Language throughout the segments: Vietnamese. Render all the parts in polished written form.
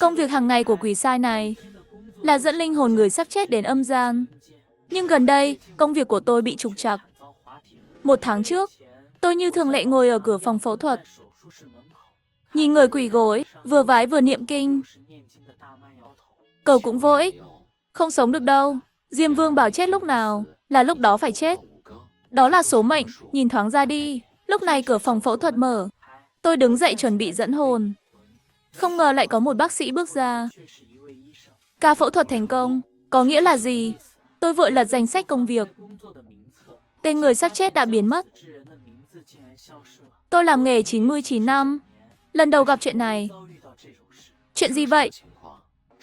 Công việc hàng ngày của quỷ sai này là dẫn linh hồn người sắp chết đến âm gian. Nhưng gần đây, công việc của tôi bị trục trặc. 1 tháng trước, tôi như thường lệ ngồi ở cửa phòng phẫu thuật. Nhìn người quỳ gối, vừa vái vừa niệm kinh. Cầu cũng vô ích, không sống được đâu. Diêm Vương bảo chết lúc nào, là lúc đó phải chết. Đó là số mệnh, nhìn thoáng ra đi. Lúc này cửa phòng phẫu thuật mở. Tôi đứng dậy chuẩn bị dẫn hồn. Không ngờ lại có một bác sĩ bước ra. Ca phẫu thuật thành công, có nghĩa là gì? Tôi vội lật danh sách công việc. Tên người sắp chết đã biến mất. Tôi làm nghề 99 năm. Lần đầu gặp chuyện này. Chuyện gì vậy?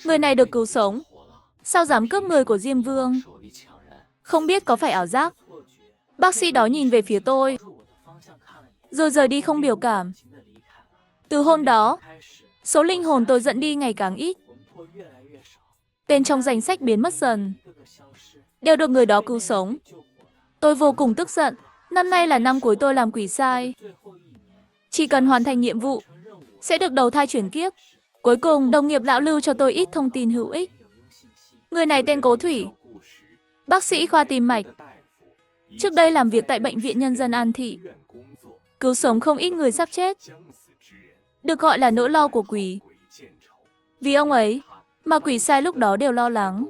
Người này được cứu sống. Sao dám cướp người của Diêm Vương? Không biết có phải ảo giác. Bác sĩ đó nhìn về phía tôi, rồi rời đi không biểu cảm. Từ hôm đó, số linh hồn tôi dẫn đi ngày càng ít. Tên trong danh sách biến mất dần, đều được người đó cứu sống. Tôi vô cùng tức giận. Năm nay là năm cuối tôi làm quỷ sai. Chỉ cần hoàn thành nhiệm vụ, sẽ được đầu thai chuyển kiếp. Cuối cùng, đồng nghiệp lão lưu cho tôi ít thông tin hữu ích. Người này tên Cố Thủy, bác sĩ khoa tim mạch. Trước đây làm việc tại Bệnh viện Nhân dân An Thị. Cứu sống không ít người sắp chết. Được gọi là nỗi lo của quỷ. Vì ông ấy, mà quỷ sai lúc đó đều lo lắng.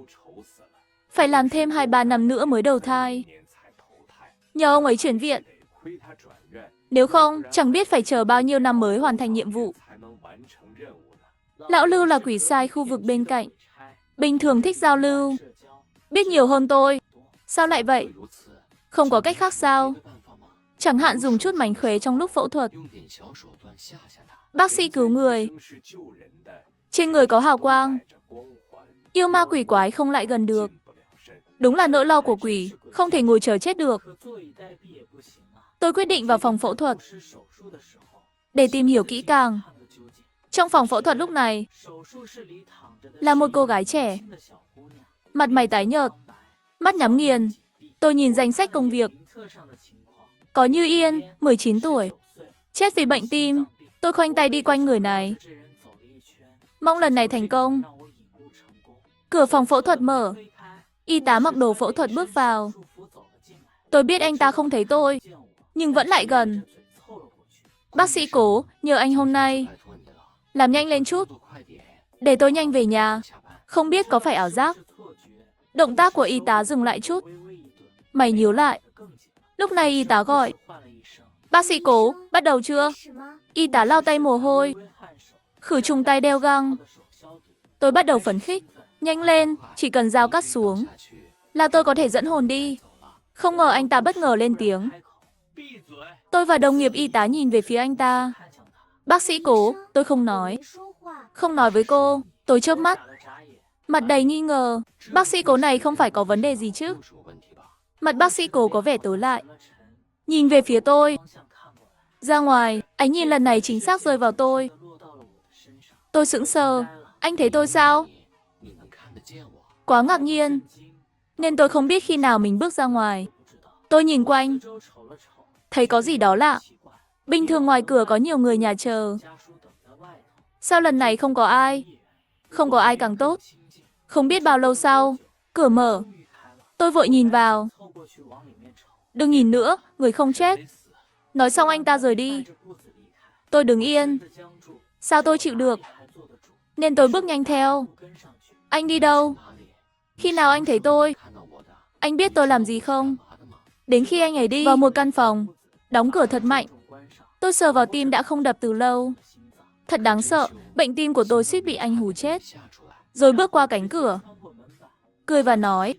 Phải làm thêm 2-3 năm nữa mới đầu thai. Nhờ ông ấy chuyển viện. Nếu không, chẳng biết phải chờ bao nhiêu năm mới hoàn thành nhiệm vụ. Lão Lưu là quỷ sai khu vực bên cạnh. Bình thường thích giao lưu. Biết nhiều hơn tôi. Sao lại vậy? Không có cách khác sao? Chẳng hạn dùng chút mánh khóe trong lúc phẫu thuật. Bác sĩ cứu người. Trên người có hào quang. Yêu ma quỷ quái không lại gần được. Đúng là nỗi lo của quỷ, không thể ngồi chờ chết được. Tôi quyết định vào phòng phẫu thuật để tìm hiểu kỹ càng. Trong phòng phẫu thuật lúc này là một cô gái trẻ, mặt mày tái nhợt, mắt nhắm nghiền. Tôi nhìn danh sách công việc. Có Như Yên, 19 tuổi, chết vì bệnh tim. Tôi khoanh tay đi quanh người này. Mong lần này thành công. Cửa phòng phẫu thuật mở. Y tá mặc đồ phẫu thuật bước vào. Tôi biết anh ta không thấy tôi, nhưng vẫn lại gần. Bác sĩ Cố, nhờ anh hôm nay làm nhanh lên chút, để tôi nhanh về nhà. Không biết có phải ảo giác. Động tác của y tá dừng lại chút. Mày nhíu lại. Lúc này y tá gọi. Bác sĩ Cố, bắt đầu chưa? Y tá lau tay mồ hôi, khử trùng tay đeo găng. Tôi bắt đầu phấn khích. Nhanh lên, chỉ cần dao cắt xuống là tôi có thể dẫn hồn đi. Không ngờ anh ta bất ngờ lên tiếng. Tôi và đồng nghiệp y tá nhìn về phía anh ta. Bác sĩ Cố, tôi không nói. Không nói với cô. Tôi chớp mắt, mặt đầy nghi ngờ. Bác sĩ Cố này không phải có vấn đề gì chứ? Mặt bác sĩ Cố có vẻ tối lại, nhìn về phía tôi. Ra ngoài, ánh nhìn lần này chính xác rơi vào tôi. Tôi sững sờ. Anh thấy tôi sao? Quá ngạc nhiên, nên tôi không biết khi nào mình bước ra ngoài. Tôi nhìn quanh, thấy có gì đó lạ. Bình thường ngoài cửa có nhiều người nhà chờ. Sao lần này không có ai? Không có ai càng tốt. Không biết bao lâu sau, cửa mở. Tôi vội nhìn vào. Đừng nhìn nữa, người không chết. Nói xong anh ta rời đi. Tôi đứng yên. Sao tôi chịu được? Nên tôi bước nhanh theo. Anh đi đâu? Khi nào anh thấy tôi? Anh biết tôi làm gì không? Đến khi anh ấy đi vào một căn phòng, đóng cửa thật mạnh. Tôi sờ vào tim đã không đập từ lâu. Thật đáng sợ, bệnh tim của tôi suýt bị anh hù chết. Rồi bước qua cánh cửa, cười và nói,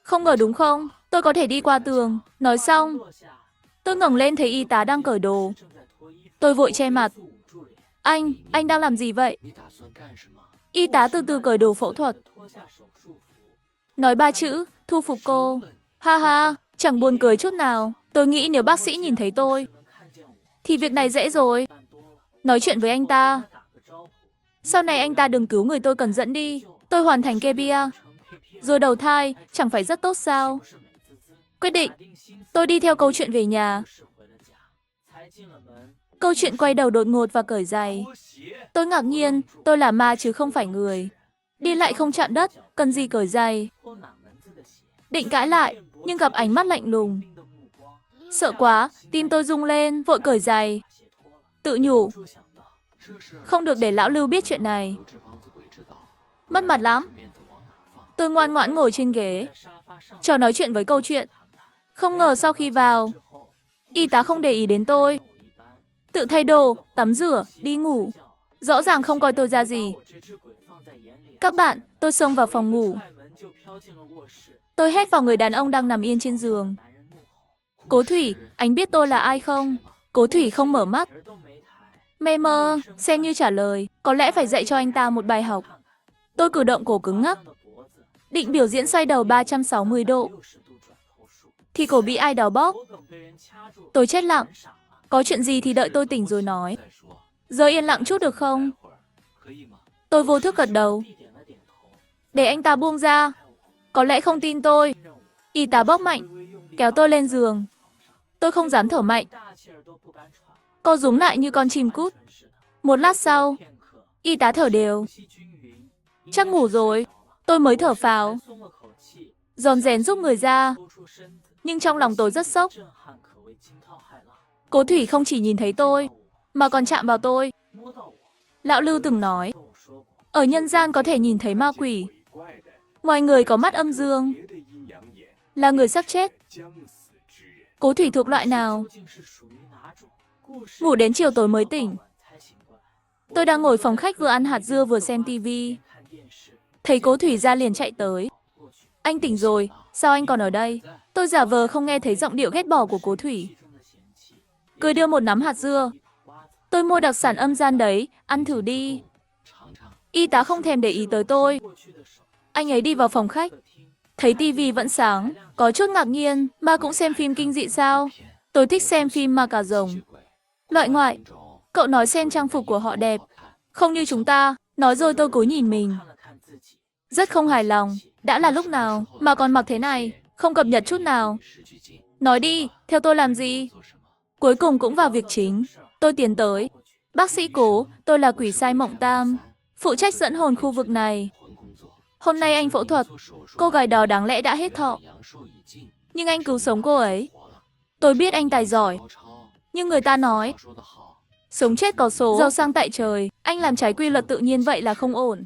không ngờ đúng không? Tôi có thể đi qua tường. Nói xong, tôi ngẩng lên thấy y tá đang cởi đồ. Tôi vội che mặt. Anh đang làm gì vậy? Y tá từ từ cởi đồ phẫu thuật. Nói 3 chữ, thu phục cô. Ha ha, chẳng buồn cười chút nào. Tôi nghĩ nếu bác sĩ nhìn thấy tôi, thì việc này dễ rồi. Nói chuyện với anh ta. Sau này anh ta đừng cứu người tôi cần dẫn đi. Tôi hoàn thành KPI, rồi đầu thai, chẳng phải rất tốt sao? Quyết định, tôi đi theo câu chuyện về nhà. Câu chuyện quay đầu đột ngột và cởi giày. Tôi ngạc nhiên, tôi là ma chứ không phải người. Đi lại không chạm đất, cần gì cởi giày. Định cãi lại, nhưng gặp ánh mắt lạnh lùng. Sợ quá, tim tôi rung lên, vội cởi giày. Tự nhủ, không được để lão Lưu biết chuyện này. Mất mặt lắm. Tôi ngoan ngoãn ngồi trên ghế, chờ nói chuyện với câu chuyện. Không ngờ sau khi vào, y tá không để ý đến tôi. Tự thay đồ, tắm rửa, đi ngủ. Rõ ràng không coi tôi ra gì. Các bạn, tôi xông vào phòng ngủ. Tôi hét vào người đàn ông đang nằm yên trên giường. Cố Thủy, anh biết tôi là ai không? Cố Thủy không mở mắt. Mê mơ, xem như trả lời, có lẽ phải dạy cho anh ta một bài học. Tôi cử động cổ cứng ngắc, định biểu diễn xoay đầu 360 độ. Thì cổ bị ai đó bóp. Tôi chết lặng. Có chuyện gì thì đợi tôi tỉnh rồi nói. Giờ yên lặng chút được không? Tôi vô thức gật đầu. Để anh ta buông ra. Có lẽ không tin tôi. Y tá bóp mạnh, kéo tôi lên giường. Tôi không dám thở mạnh. Co rúm lại như con chim cút. Một lát sau, y tá thở đều. Chắc ngủ rồi. Tôi mới thở phào. Rón rén giúp người ra. Nhưng trong lòng tôi rất sốc. Cố Thủy không chỉ nhìn thấy tôi, mà còn chạm vào tôi. Lão Lưu từng nói, ở nhân gian có thể nhìn thấy ma quỷ. Ngoài người có mắt âm dương, là người sắp chết. Cố Thủy thuộc loại nào? Ngủ đến chiều tối mới tỉnh. Tôi đang ngồi phòng khách vừa ăn hạt dưa vừa xem tivi. Thấy Cố Thủy ra liền chạy tới. Anh tỉnh rồi, sao anh còn ở đây? Tôi giả vờ không nghe thấy giọng điệu ghét bỏ của Cố Thủy. Cười đưa một nắm hạt dưa. Tôi mua đặc sản âm gian đấy, ăn thử đi. Y tá không thèm để ý tới tôi. Anh ấy đi vào phòng khách. Thấy tivi vẫn sáng, có chút ngạc nhiên, ma cũng xem phim kinh dị sao? Tôi thích xem phim ma cà rồng. Loại ngoại, cậu nói xem trang phục của họ đẹp. Không như chúng ta, nói rồi tôi cúi nhìn mình. Rất không hài lòng, đã là lúc nào mà còn mặc thế này, không cập nhật chút nào. Nói đi, theo tôi làm gì? Cuối cùng cũng vào việc chính. Tôi tiến tới. Bác sĩ Cố, tôi là quỷ sai Mộng Tam, phụ trách dẫn hồn khu vực này. Hôm nay anh phẫu thuật, cô gái đó đáng lẽ đã hết thọ. Nhưng anh cứu sống cô ấy. Tôi biết anh tài giỏi. Nhưng người ta nói, sống chết có số, giàu sang tại trời. Anh làm trái quy luật tự nhiên vậy là không ổn.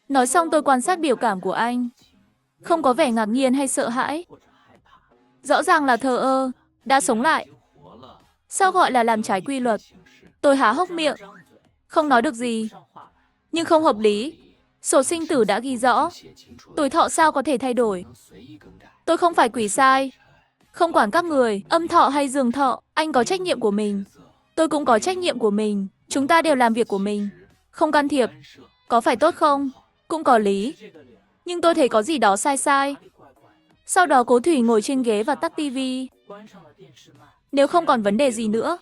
Nói xong tôi quan sát biểu cảm của anh. Không có vẻ ngạc nhiên hay sợ hãi. Rõ ràng là thờ ơ, đã sống lại. Sao gọi là làm trái quy luật? Tôi há hốc miệng, không nói được gì. Nhưng không hợp lý. Sổ sinh tử đã ghi rõ. Tuổi thọ sao có thể thay đổi? Tôi không phải quỷ sai. Không quản các người, âm thọ hay dương thọ, anh có trách nhiệm của mình. Tôi cũng có trách nhiệm của mình. Chúng ta đều làm việc của mình. Không can thiệp. Có phải tốt không? Cũng có lý. Nhưng tôi thấy có gì đó sai sai. Sau đó Cố Thủy ngồi trên ghế và tắt tivi. Nếu không còn vấn đề gì nữa,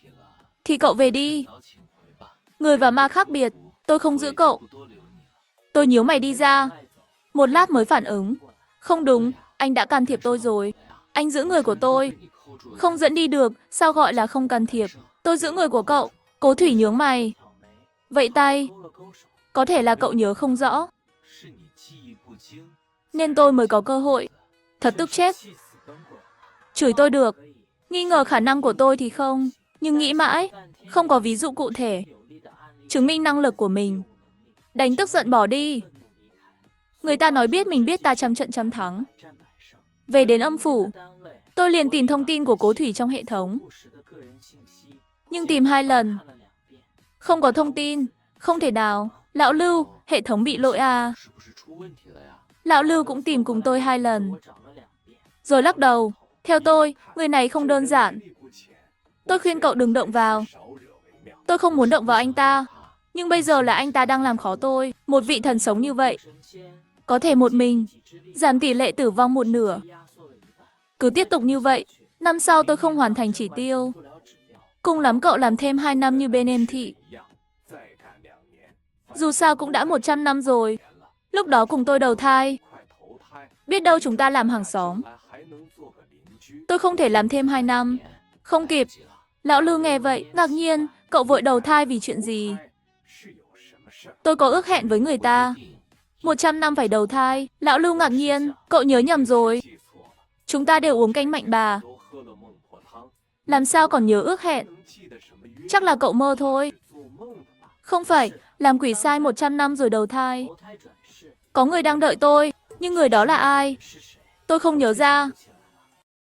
thì cậu về đi. Người và ma khác biệt, tôi không giữ cậu. Tôi nhíu mày đi ra. Một lát mới phản ứng. Không đúng, anh đã can thiệp tôi rồi. Anh giữ người của tôi. Không dẫn đi được, sao gọi là không can thiệp? Tôi giữ người của cậu. Cố Thủy nhướng mày. Vậy tay. Có thể là cậu nhớ không rõ. Nên tôi mới có cơ hội. Thật tức chết. Chửi tôi được. Nghi ngờ khả năng của tôi thì không. Nhưng nghĩ mãi, không có ví dụ cụ thể. Chứng minh năng lực của mình. Đánh tức giận bỏ đi. Người ta nói biết mình biết ta trăm trận trăm thắng. Về đến âm phủ, tôi liền tìm thông tin của Cố Thủy trong hệ thống. Nhưng tìm 2 lần. Không có thông tin. Không thể nào. Lão Lưu, hệ thống bị lỗi à? Lão Lưu cũng tìm cùng tôi 2 lần. Rồi lắc đầu. Theo tôi, người này không đơn giản. Tôi khuyên cậu đừng động vào. Tôi không muốn động vào anh ta. Nhưng bây giờ là anh ta đang làm khó tôi. Một vị thần sống như vậy. Có thể một mình giảm tỷ lệ tử vong 1/2. Cứ tiếp tục như vậy, năm sau tôi không hoàn thành chỉ tiêu. Cùng lắm cậu làm thêm 2 năm như bên em Thị. Dù sao cũng đã 100 năm rồi. Lúc đó cùng tôi đầu thai. Biết đâu chúng ta làm hàng xóm. Tôi không thể làm thêm 2 năm. Không kịp. Lão Lưu nghe vậy, ngạc nhiên, cậu vội đầu thai vì chuyện gì? Tôi có ước hẹn với người ta. 100 năm phải đầu thai. Lão Lưu ngạc nhiên, cậu nhớ nhầm rồi. Chúng ta đều uống canh mạnh bà. Làm sao còn nhớ ước hẹn? Chắc là cậu mơ thôi. Không phải, làm quỷ sai 100 năm rồi đầu thai. Có người đang đợi tôi, nhưng người đó là ai? Tôi không nhớ ra.